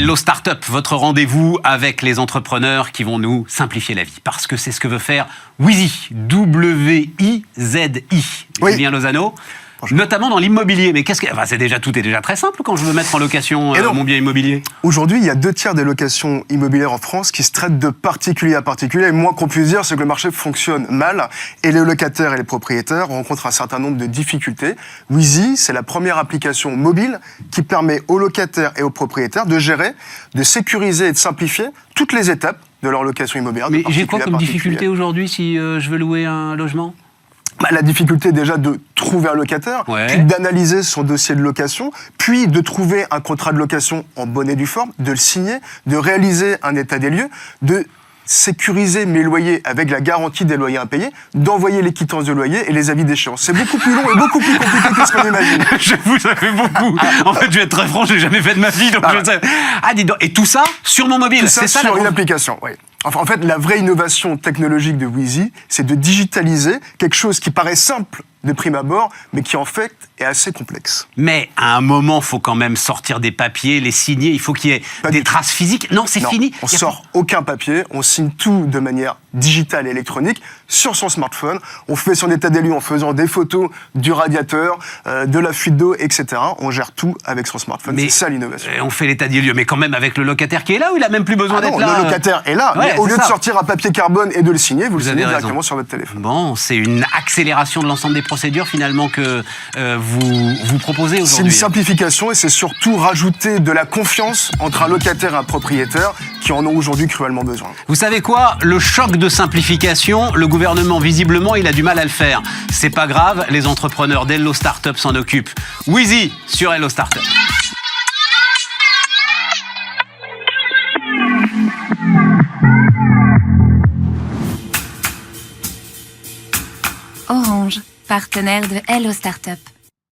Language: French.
Hello Startup, votre rendez-vous avec les entrepreneurs qui vont nous simplifier la vie. Parce que c'est ce que veut faire Wizy, W-I-Z-I. Oui. Julien Lozano, notamment dans l'immobilier. Mais tout est déjà très simple quand je veux mettre en location mon bien immobilier. Aujourd'hui, il y a 2/3 des locations immobilières en France qui se traitent de particulier à particulier. Et moins qu'on puisse dire, c'est que le marché fonctionne mal et les locataires et les propriétaires rencontrent un certain nombre de difficultés. Wizy, c'est la première application mobile qui permet aux locataires et aux propriétaires de gérer, de sécuriser et de simplifier toutes les étapes de leur location immobilière. Mais j'ai quoi comme difficulté aujourd'hui si je veux louer un logement ? La difficulté déjà de trouver un locataire, puis d'analyser son dossier de location, puis de trouver un contrat de location en bonne et due forme, de le signer, de réaliser un état des lieux, de sécuriser mes loyers avec la garantie des loyers impayés, d'envoyer les quittances de loyer et les avis d'échéance. C'est beaucoup plus long et beaucoup plus compliqué que ce qu'on imagine. J'avoue, ça fait beaucoup. En fait, je vais être très franc, je n'ai jamais fait de ma vie. Donc dis donc. Et tout ça sur mon mobile. C'est ça sur une application, oui. Enfin, en fait, la vraie innovation technologique de Wizy, c'est de digitaliser quelque chose qui paraît simple de prime abord, mais qui en fait est assez complexe. Mais à un moment, il faut quand même sortir des papiers, les signer, il faut qu'il y ait des traces physiques. Non, c'est fini. On sort aucun papier, on signe tout de manière digitale et électronique sur son smartphone. On fait son état des lieux en faisant des photos du radiateur, de la fuite d'eau, etc. On gère tout avec son smartphone. C'est ça l'innovation. On fait l'état des lieux, mais quand même avec le locataire qui est là, ou il a même plus besoin d'être là. Le locataire est là, mais au lieu de sortir un papier carbone et de le signer, vous le signez directement sur votre téléphone. Bon, c'est une accélération de l'ensemble des procédures finalement que vous proposez aujourd'hui. C'est une simplification et c'est surtout rajouter de la confiance entre un locataire et un propriétaire qui en ont aujourd'hui cruellement besoin. Vous savez quoi ? Le choc de simplification, le gouvernement, visiblement, il a du mal à le faire. C'est pas grave, les entrepreneurs d'Hello Startup s'en occupent. Wizy sur Hello Startup. Orange, partenaire de Hello Startup.